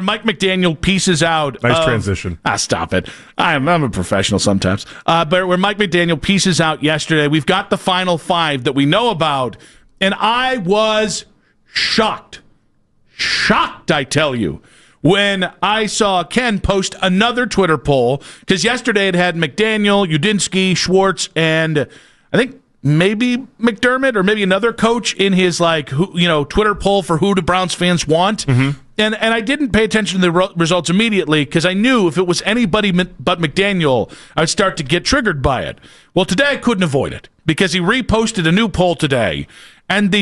Mike McDaniel pieces out. Nice transition. Stop it. I'm a professional sometimes. But where Mike McDaniel pieces out yesterday, we've got the final five that we know about, and I was shocked. Shocked, I tell you, when I saw Ken post another Twitter poll, because yesterday it had McDaniel, Udinsky, Schwartz, and I think maybe McDermott or maybe another coach in his Twitter poll for who do Browns fans want. Mm-hmm. And I didn't pay attention to the results immediately because I knew if it was anybody but McDaniel, I would start to get triggered by it. Well, today I couldn't avoid it because he reposted a new poll today, and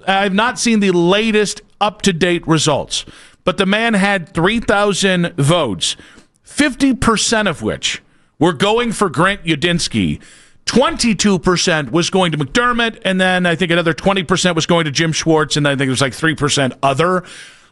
I've not seen the latest up-to-date results. But the man had 3,000 votes, 50% of which were going for Grant Udinsky. 22% was going to McDermott, and then I think another 20% was going to Jim Schwartz, and I think it was like 3% other.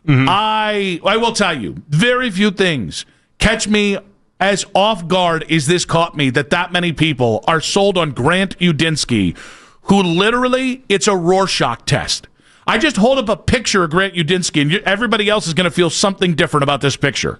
Mm-hmm. I will tell you, very few things catch me as off guard as this caught me, that many people are sold on Grant Udinsky, who literally, it's a Rorschach test. I just hold up a picture of Grant Udinsky, and everybody else is going to feel something different about this picture.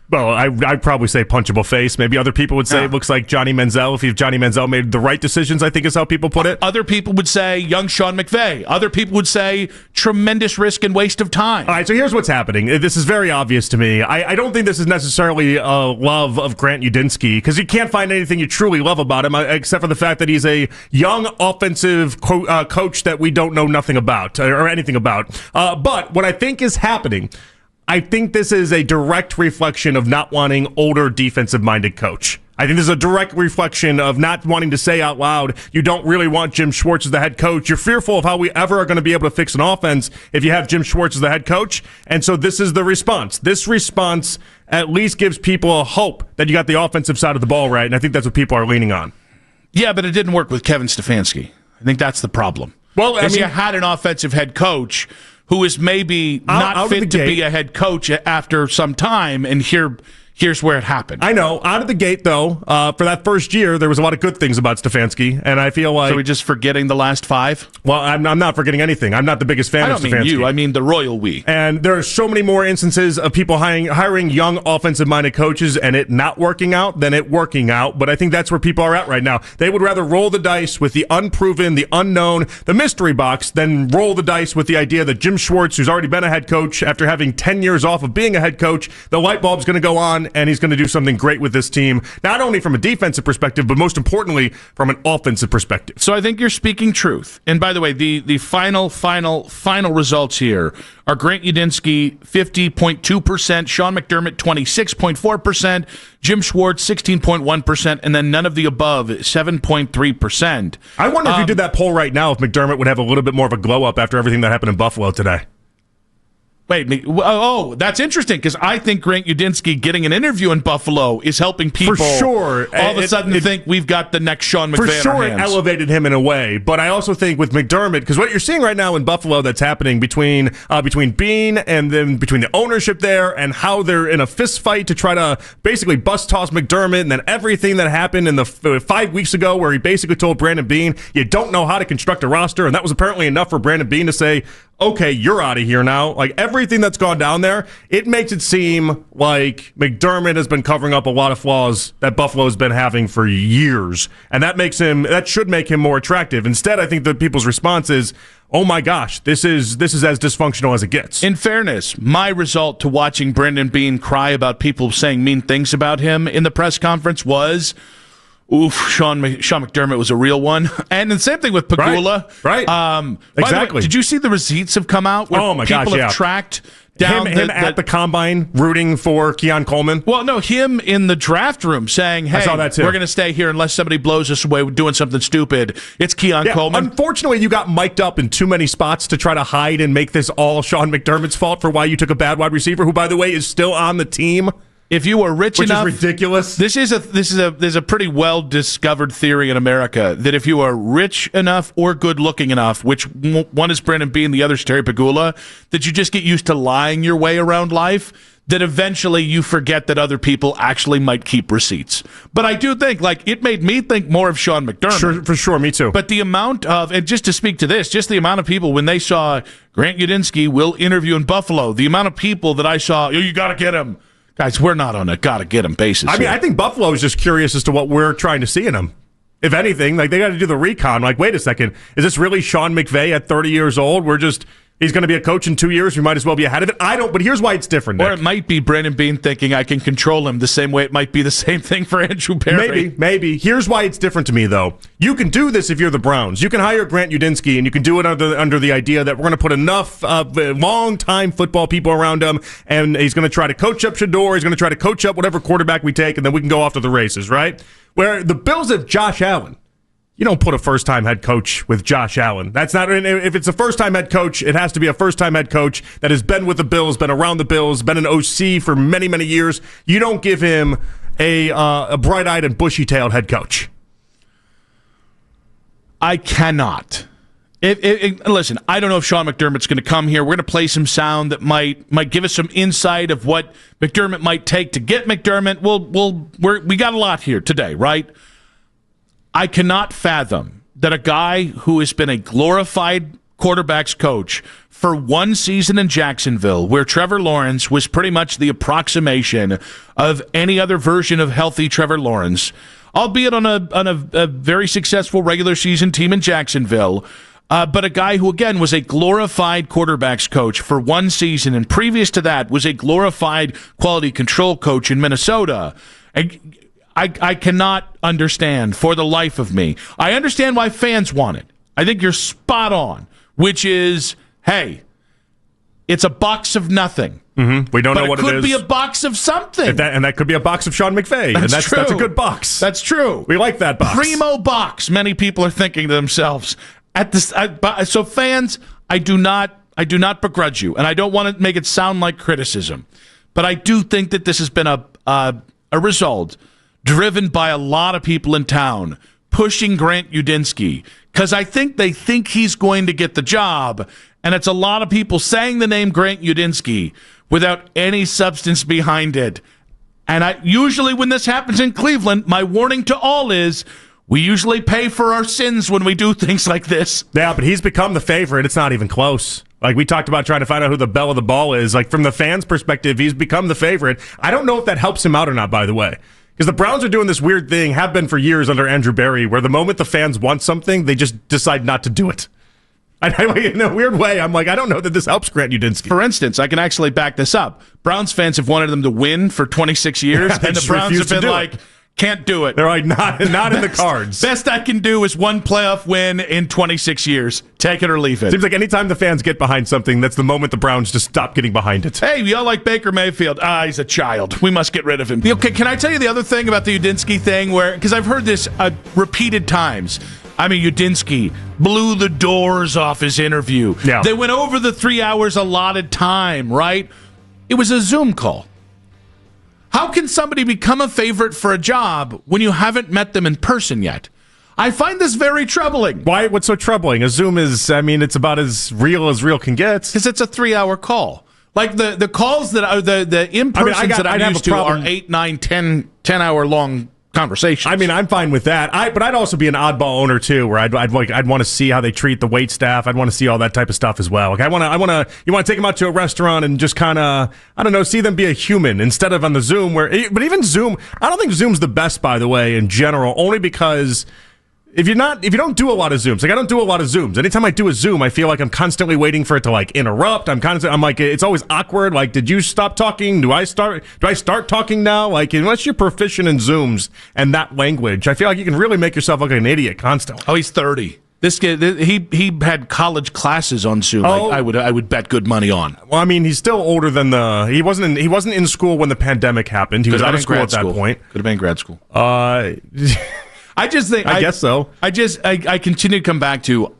Well, I'd probably say punchable face. Maybe other people would say it looks like Johnny Manziel. If Johnny Manziel made the right decisions, I think is how people put it. Other people would say young Sean McVey. Other people would say tremendous risk and waste of time. All right, so here's what's happening. This is very obvious to me. I don't think this is necessarily a love of Grant Udinsky, because you can't find anything you truly love about him except for the fact that he's a young offensive coach that we don't know nothing about or anything about. But what I think is happening, I think this is a direct reflection of not wanting older defensive-minded coach. I think this is a direct reflection of not wanting to say out loud, you don't really want Jim Schwartz as the head coach. You're fearful of how we ever are going to be able to fix an offense if you have Jim Schwartz as the head coach. And so this is the response. This response at least gives people a hope that you got the offensive side of the ball right, and I think that's what people are leaning on. Yeah, but it didn't work with Kevin Stefanski. I think that's the problem. Well, I mean, you had an offensive head coach who is maybe not fit to be a head coach after some time, and here's where it happened. I know. Out of the gate, though, for that first year, there was a lot of good things about Stefanski, and I feel like... So we're just forgetting the last five? Well, I'm not forgetting anything. I'm not the biggest fan of Stefanski. I don't mean you. I mean the royal we. And there are so many more instances of people hiring young offensive-minded coaches and it not working out than it working out, but I think that's where people are at right now. They would rather roll the dice with the unproven, the unknown, the mystery box, than roll the dice with the idea that Jim Schwartz, who's already been a head coach, after having 10 years off of being a head coach, the light bulb's going to go on, and he's going to do something great with this team, not only from a defensive perspective, but most importantly, from an offensive perspective. So I think you're speaking truth. And by the way, the final results here are Grant Udinsky, 50.2%, Sean McDermott, 26.4%, Jim Schwartz, 16.1%, and then none of the above, 7.3%. I wonder if you did that poll right now, if McDermott would have a little bit more of a glow-up after everything that happened in Buffalo today. Wait, that's interesting, because I think Grant Udinsky getting an interview in Buffalo is helping people for sure. All of a sudden think we've got the next Sean McVey for sure. It elevated him in a way, but I also think with McDermott, because what you're seeing right now in Buffalo that's happening between Beane and then between the ownership there and how they're in a fist fight to try to basically bust toss McDermott, and then everything that happened in the 5 weeks ago where he basically told Brandon Beane, you don't know how to construct a roster, and that was apparently enough for Brandon Beane to say, okay, you're out of here now. Like, everything that's gone down there, it makes it seem like McDermott has been covering up a lot of flaws that Buffalo's been having for years, and that should make him more attractive. Instead, I think that people's response is, oh my gosh, this is as dysfunctional as it gets. In fairness, my result to watching Brandon Beane cry about people saying mean things about him in the press conference was, oof, Sean McDermott was a real one. And the same thing with Pagula. Right. Exactly. Way, did you see the receipts have come out where people have tracked down him at the combine rooting for Keon Coleman? Well, no, him in the draft room saying, hey, we're going to stay here unless somebody blows us away doing something stupid. It's Keon Coleman. Unfortunately, you got mic'd up in too many spots to try to hide and make this all Sean McDermott's fault for why you took a bad wide receiver, who, by the way, is still on the team. If you were rich enough, which is ridiculous. There's a pretty well discovered theory in America that if you are rich enough or good looking enough, which one is Brandon Beane, the other is Terry Pagula, that you just get used to lying your way around life. that eventually you forget that other people actually might keep receipts. But I do think, like, it made me think more of Sean McDermott. Sure, for sure, me too. But the amount of, and just to speak to this, just the amount of people when they saw Grant Udinsky will interview in Buffalo, the amount of people that I saw, you got to get him. Guys, we're not on a got to get him basis. I mean, I think Buffalo is just curious as to what we're trying to see in him. If anything, like, they got to do the recon. Like, wait a second, is this really Sean McVey at 30 years old? He's going to be a coach in 2 years. We might as well be ahead of it. But here's why it's different, Nick. Or it might be Brandon Beane thinking I can control him the same way it might be the same thing for Andrew Perry. Maybe. Here's why it's different to me, though. You can do this if you're the Browns. You can hire Grant Udinsky, and you can do it under the idea that we're going to put enough long-time football people around him, and he's going to try to coach up Shador. He's going to try to coach up whatever quarterback we take, and then we can go off to the races, right? Where the Bills have Josh Allen. You don't put a first-time head coach with Josh Allen. That's not. If it's a first-time head coach, it has to be a first-time head coach that has been with the Bills, been around the Bills, been an OC for many, many years. You don't give him a bright-eyed and bushy-tailed head coach. I cannot. Listen, I don't know if Sean McDermott's going to come here. We're going to play some sound that might give us some insight of what McDermott might take to get McDermott. We got a lot here today, right? I cannot fathom that a guy who has been a glorified quarterback's coach for one season in Jacksonville, where Trevor Lawrence was pretty much the approximation of any other version of healthy Trevor Lawrence, albeit on a very successful regular season team in Jacksonville, but a guy who, again, was a glorified quarterback's coach for one season, and previous to that was a glorified quality control coach in Minnesota. I cannot understand for the life of me. I understand why fans want it. I think you're spot on, which is, hey, it's a box of nothing. Mm-hmm. We don't know what it is. It could be a box of something. And that could be a box of Sean McVey. That's true. That's a good box. That's true. We like that box. Primo box, many people are thinking to themselves. So fans, I do not begrudge you, and I don't want to make it sound like criticism, but I do think that this has been a result driven by a lot of people in town pushing Grant Udinsky because I think they think he's going to get the job, and it's a lot of people saying the name Grant Udinsky without any substance behind it. And usually when this happens in Cleveland, my warning to all is we usually pay for our sins when we do things like this. Yeah, but he's become the favorite. It's not even close. Like, we talked about trying to find out who the belle of the ball is. Like, from the fans' perspective, he's become the favorite. I don't know if that helps him out or not, by the way. Because the Browns are doing this weird thing, have been for years under Andrew Berry, where the moment the fans want something, they just decide not to do it. In a weird way, I'm like, I don't know that this helps Grant Udinsky. For instance, I can actually back this up. Browns fans have wanted them to win for 26 years, and the Browns have been like, can't do it. They're like, not in the cards. Best I can do is one playoff win in 26 years. Take it or leave it. Seems like anytime the fans get behind something, that's the moment the Browns just stop getting behind it. Hey, we all like Baker Mayfield. He's a child. We must get rid of him. Okay, can I tell you the other thing about the Udinsky thing? Because I've heard this repeated times. I mean, Udinsky blew the doors off his interview. Yeah. They went over the 3 hours allotted time, right? It was a Zoom call. How can somebody become a favorite for a job when you haven't met them in person yet? I find this very troubling. Why? What's so troubling? A Zoom is, it's about as real can get. Because it's a 3-hour call. Like the calls that are the in-persons that I'm used to are 8, 9, 10 hour long conversations. I mean, I'm fine with that. But I'd also be an oddball owner too, where I'd want to see how they treat the wait staff. I'd want to see all that type of stuff as well. Like you want to take them out to a restaurant and just kind of, I don't know, see them be a human instead of on the Zoom but even Zoom, I don't think Zoom's the best, by the way, in general, only because if you don't do a lot of Zooms, like I don't do a lot of Zooms. Anytime I do a Zoom, I feel like I'm constantly waiting for it to like interrupt. I'm like, it's always awkward. Like, did you stop talking? Do I start talking now? Like, unless you're proficient in Zooms and that language, I feel like you can really make yourself look like an idiot constantly. Oh, he's 30. This kid, he had college classes on Zoom. Oh. I would bet good money on. Well, I mean, he's still older than he wasn't in school when the pandemic happened. He was out of school at that point. Could have been grad school. I just think I guess so. I continue to come back to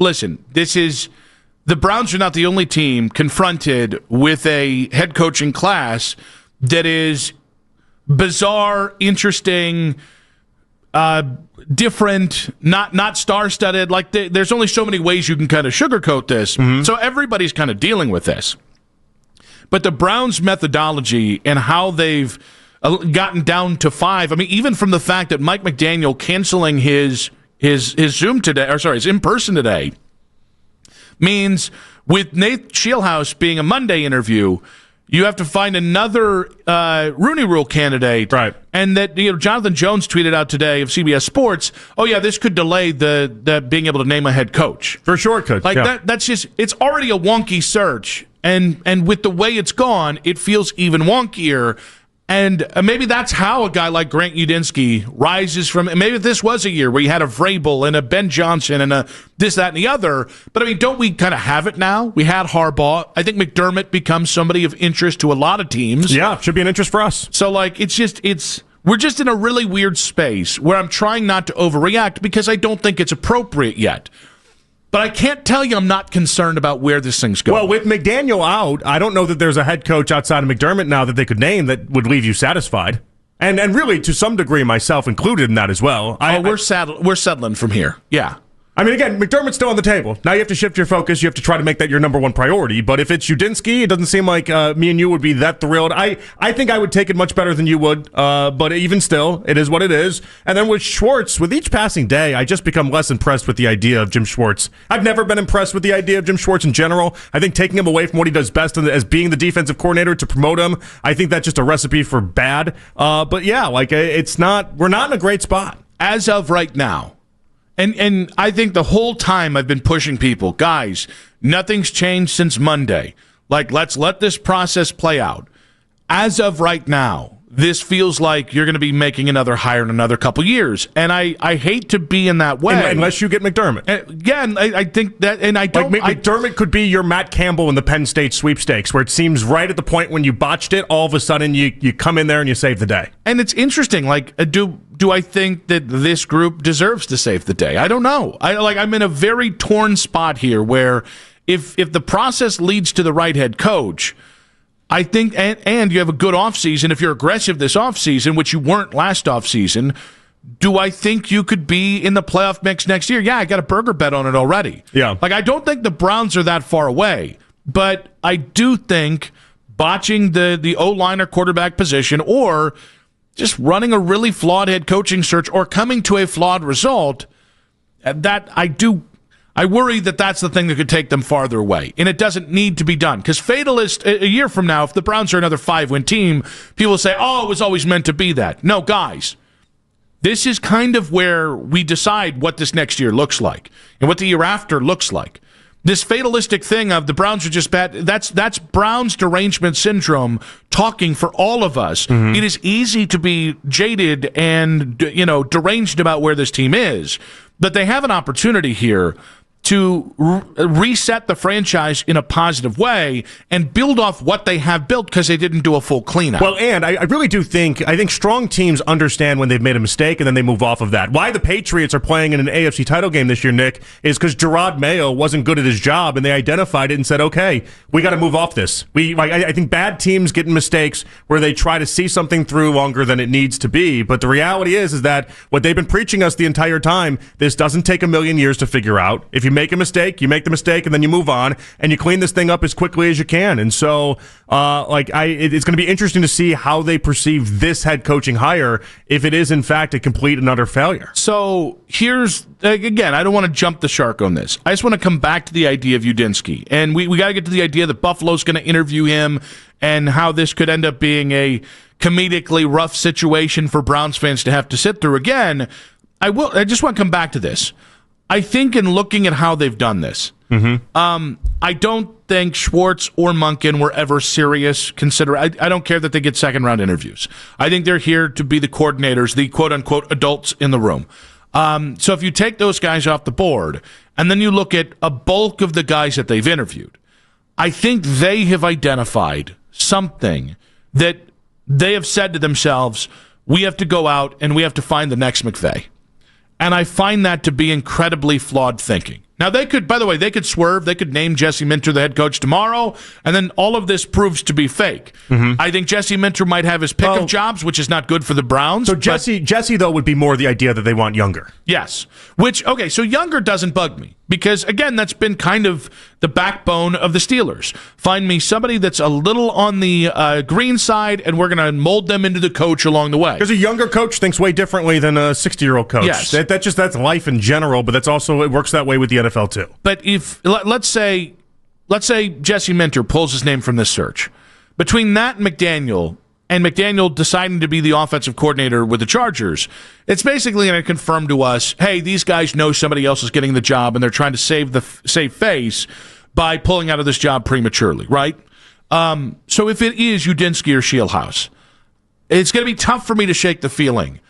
listen. This is the Browns are not the only team confronted with a head coaching class that is bizarre, interesting, different, not star-studded. Like there's only so many ways you can kind of sugarcoat this. Mm-hmm. So everybody's kind of dealing with this. But the Browns' methodology and how they've gotten down to 5, I mean, even from the fact that Mike McDaniel canceling his Zoom today, or sorry, his in-person today, means with Nate Scheelhaus being a Monday interview, you have to find another Rooney Rule candidate. Right. And that Jonathan Jones tweeted out today of CBS Sports, oh, yeah, this could delay the being able to name a head coach. For sure it could. Like, that's just, it's already a wonky search. And with the way it's gone, it feels even wonkier. And maybe that's how a guy like Grant Udinsky rises from. Maybe this was a year where you had a Vrabel and a Ben Johnson and a this, that, and the other. But I mean, don't we kind of have it now? We had Harbaugh. I think McDermott becomes somebody of interest to a lot of teams. Yeah, should be an interest for us. So like, we're just in a really weird space where I'm trying not to overreact because I don't think it's appropriate yet. But I can't tell you I'm not concerned about where this thing's going. Well, with McDaniel out, I don't know that there's a head coach outside of McDermott now that they could name that would leave you satisfied. And really, to some degree, myself included in that as well. We're settling from here. Yeah. I mean, again, McDermott's still on the table. Now you have to shift your focus. You have to try to make that your number one priority. But if it's Udinsky, it doesn't seem like me and you would be that thrilled. I think I would take it much better than you would. But even still, it is what it is. And then with Schwartz, with each passing day, I just become less impressed with the idea of Jim Schwartz. I've never been impressed with the idea of Jim Schwartz in general. I think taking him away from what he does best as being the defensive coordinator to promote him, I think that's just a recipe for bad. But yeah, like we're not in a great spot. As of right now. And I think the whole time I've been pushing people, guys, nothing's changed since Monday. Like, let's let this process play out. As of right now, this feels like you're going to be making another hire in another couple years. And I hate to be in that way. Unless you get McDermott. Again, I think that, and I don't... Like McDermott could be your Matt Campbell in the Penn State sweepstakes, where it seems right at the point when you botched it, all of a sudden you come in there and you save the day. And it's interesting, like, do I think that this group deserves to save the day? I don't know. I'm in a very torn spot here where if the process leads to the right head coach, I think, and you have a good offseason, if you're aggressive this offseason, which you weren't last offseason, do I think you could be in the playoff mix next year? Yeah, I got a burger bet on it already. Yeah. Like, I don't think the Browns are that far away, but I do think botching the O-line or quarterback position or just running a really flawed head coaching search or coming to a flawed result, that I worry that that's the thing that could take them farther away. And it doesn't need to be done. Because fatalist, a year from now, if the Browns are another 5-win team, people will say, oh, it was always meant to be that. No, guys, this is kind of where we decide what this next year looks like and what the year after looks like. This fatalistic thing of the Browns are just bad, that's Browns derangement syndrome talking for all of us. Mm-hmm. It is easy to be jaded and deranged about where this team is, but they have an opportunity here to reset the franchise in a positive way and build off what they have built because they didn't do a full cleanup. Well, and I really do think strong teams understand when they've made a mistake and then they move off of that. Why the Patriots are playing in an AFC title game this year, Nick, is because Gerard Mayo wasn't good at his job and they identified it and said, okay, we got to move off this. I think bad teams get in mistakes where they try to see something through longer than it needs to be. But the reality is that what they've been preaching us the entire time, this doesn't take a million years to figure out. If you make a mistake, you make the mistake, and then you move on, and you clean this thing up as quickly as you can. And so, it's going to be interesting to see how they perceive this head coaching hire if it is, in fact, a complete and utter failure. So here's, again, I don't want to jump the shark on this. I just want to come back to the idea of Udinsky. And we got to get to the idea that Buffalo's going to interview him and how this could end up being a comedically rough situation for Browns fans to have to sit through. Again, I just want to come back to this. I think in looking at how they've done this, I don't think Schwartz or Monken were ever serious. I don't care that they get second-round interviews. I think they're here to be the coordinators, the quote-unquote adults in the room. So if you take those guys off the board, and then you look at a bulk of the guys that they've interviewed, I think they have identified something that they have said to themselves, we have to go out and we have to find the next McVey. And I find that to be incredibly flawed thinking. Now, they could swerve. They could name Jesse Minter the head coach tomorrow, and then all of this proves to be fake. Mm-hmm. I think Jesse Minter might have his pick of jobs, which is not good for the Browns. So Jesse, though, would be more the idea that they want Younger. Yes. So Younger doesn't bug me. Because, again, that's been kind of the backbone of the Steelers. Find me somebody that's a little on the green side, and we're going to mold them into the coach along the way. Because a younger coach thinks way differently than a 60-year-old coach. Yes. That's life in general, but that's also, it works that way with the NFL too. But if let's say Jesse Minter pulls his name from this search. Between that and McDaniel deciding to be the offensive coordinator with the Chargers, it's basically going to confirm to us, hey, these guys know somebody else is getting the job, and they're trying to save face by pulling out of this job prematurely, right? So if it is Udinsky or Shieldhouse, it's going to be tough for me to shake the feeling.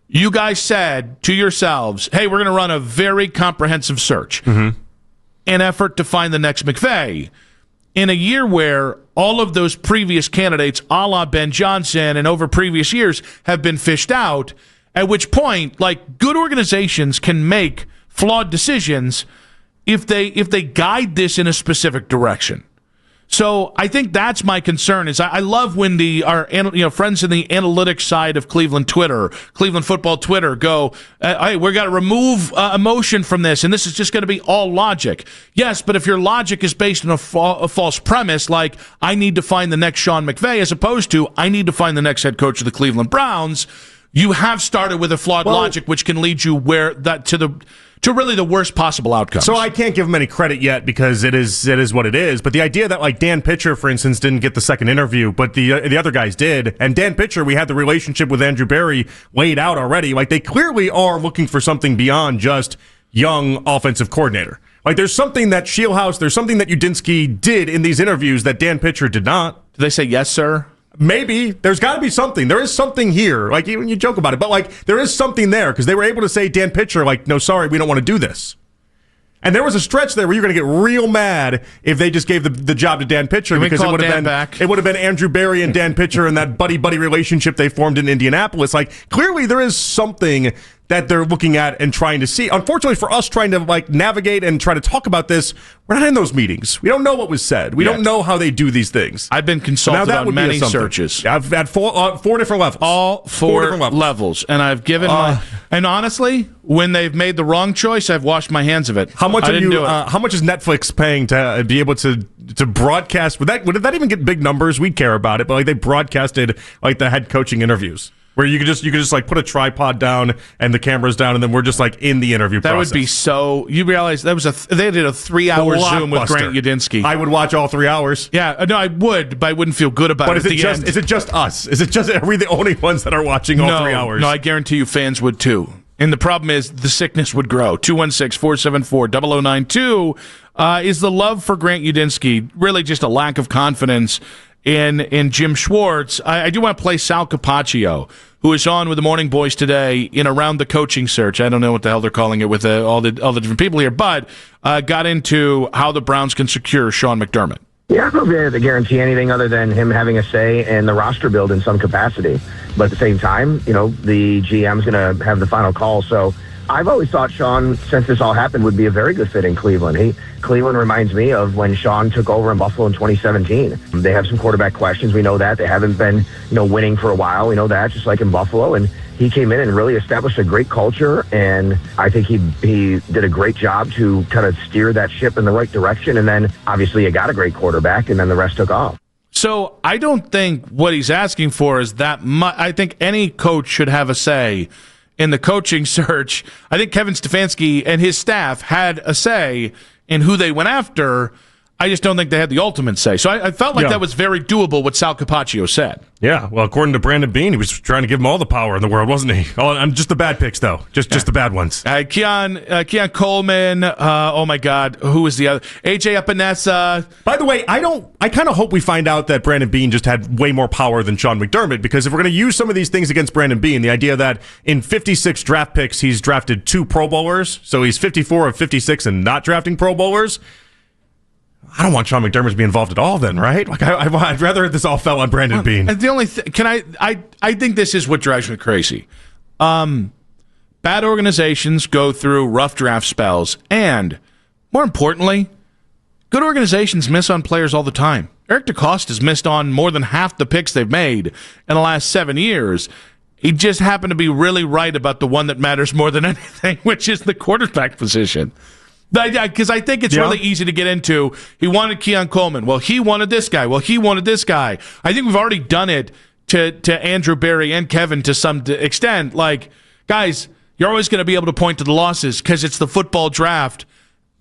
You guys said to yourselves, hey, we're going to run a very comprehensive search in effort to find the next McVey. In a year where all of those previous candidates, a la Ben Johnson and over previous years, have been fished out, at which point, like, good organizations can make flawed decisions if they guide this in a specific direction. So I think that's my concern. Is I love when our friends in the analytics side of Cleveland football Twitter go, hey, we're got to remove emotion from this, and this is just going to be all logic. Yes, but if your logic is based on a false premise, like I need to find the next Sean McVey, as opposed to I need to find the next head coach of the Cleveland Browns, you have started with a flawed logic, which can lead you to really the worst possible outcome. So I can't give him any credit yet because it is what it is. But the idea that, like, Dan Pitcher, for instance, didn't get the second interview, but the other guys did, and Dan Pitcher, we had the relationship with Andrew Berry laid out already. Like, they clearly are looking for something beyond just young offensive coordinator. Like, there's something that Shieldhouse, there's something that Udinsky did in these interviews that Dan Pitcher did not. Did they say yes, sir? Maybe. There's got to be something. There is something here. Like, even you joke about it, but, like, there is something there because they were able to say, Dan Pitcher, like, no, sorry, we don't want to do this. And there was a stretch there where you're going to get real mad if they just gave the job to Dan Pitcher because it would have been Andrew Berry and Dan Pitcher and that buddy-buddy relationship they formed in Indianapolis. Like, clearly there is something that they're looking at and trying to see. Unfortunately for us trying to, like, navigate and try to talk about this, we're not in those meetings. We don't know what was said. We don't know how they do these things. I've been consulted on many searches. I've had four different levels. All four different levels. And I've given and honestly, when they've made the wrong choice, I've washed my hands of it. How much how much is Netflix paying to be able to broadcast? Would that even get big numbers? We'd care about it, but, like, they broadcasted, like, the head coaching interviews. Where you could just like put a tripod down and the cameras down, and then we're just, like, in the interview process. That would be so. You realize they did a 3-hour Zoom with Grant Udinsky. I would watch all 3 hours. Yeah, no, I would, but I wouldn't feel good about it. But is it just us? Is it just are we the only ones that are watching all 3 hours? No, I guarantee you fans would too. And the problem is the sickness would grow. 216-474-0092 is the love for Grant Udinsky really just a lack of confidence in Jim Schwartz. I do want to play Sal Capaccio, who is on with the Morning Boys today in Around the Coaching Search. I don't know what the hell they're calling it with all the different people here, but got into how the Browns can secure Sean McDermott. Yeah, I don't know if they guarantee anything other than him having a say in the roster build in some capacity. But at the same time, the GM's going to have the final call. So I've always thought Sean, since this all happened, would be a very good fit in Cleveland. Cleveland reminds me of when Sean took over in Buffalo in 2017. They have some quarterback questions. We know that. They haven't been, winning for a while. We know that, just like in Buffalo. And he came in and really established a great culture. And I think he did a great job to kind of steer that ship in the right direction. And then, obviously, you got a great quarterback, and then the rest took off. So I don't think what he's asking for is that much. I think any coach should have a say in the coaching search. I think Kevin Stefanski and his staff had a say in who they went after. I just don't think they had the ultimate say. So I felt like that was very doable, what Sal Capaccio said. Yeah, well, according to Brandon Beane, he was trying to give him all the power in the world, wasn't he? I'm just the bad picks, though. Just the bad ones. Keon Coleman. Oh, my God. Who was the other? AJ Epinesa. By the way, I kind of hope we find out that Brandon Beane just had way more power than Sean McDermott, because if we're going to use some of these things against Brandon Beane, the idea that in 56 draft picks, he's drafted 2 Pro Bowlers, so he's 54 of 56 and not drafting Pro Bowlers. I don't want Sean McDermott to be involved at all then, right? Like, I'd rather this all fell on Brandon Beane. The only I think this is what drives me crazy. Bad organizations go through rough draft spells, and more importantly, good organizations miss on players all the time. Eric DeCosta's missed on more than half the picks they've made in the last 7 years. He just happened to be really right about the one that matters more than anything, which is the quarterback position. Because I think it's really easy to get into. He wanted Keon Coleman. Well, he wanted this guy. Well, he wanted this guy. I think we've already done it to Andrew Barry and Kevin to some extent. Like, guys, you're always going to be able to point to the losses because it's the football draft,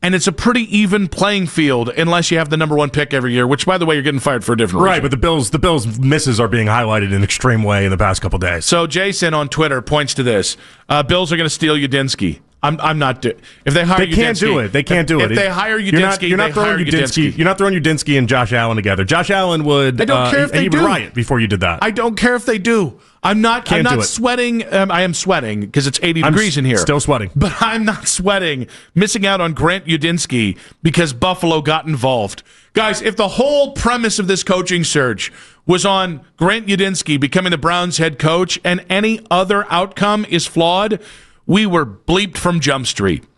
and it's a pretty even playing field unless you have the number one pick every year, which, by the way, you're getting fired for a different reason. Right, but the Bills' misses are being highlighted in an extreme way in the past couple days. So Jason on Twitter points to this. Bills are going to steal Udinsky. I'm not if they hire Udinsky. They can't do it. They can't do it. If they hire Udinsky, you're not throwing Udinsky. You're not throwing Udinsky and Josh Allen together. Josh Allen would. I don't care if they do. He would riot before you did that. I don't care if they do. I'm not sweating. I am sweating because it's 80 degrees in here. Still sweating. But I'm not sweating missing out on Grant Udinsky because Buffalo got involved. Guys, if the whole premise of this coaching search was on Grant Udinsky becoming the Browns head coach and any other outcome is flawed, we were bleeped from Jump Street.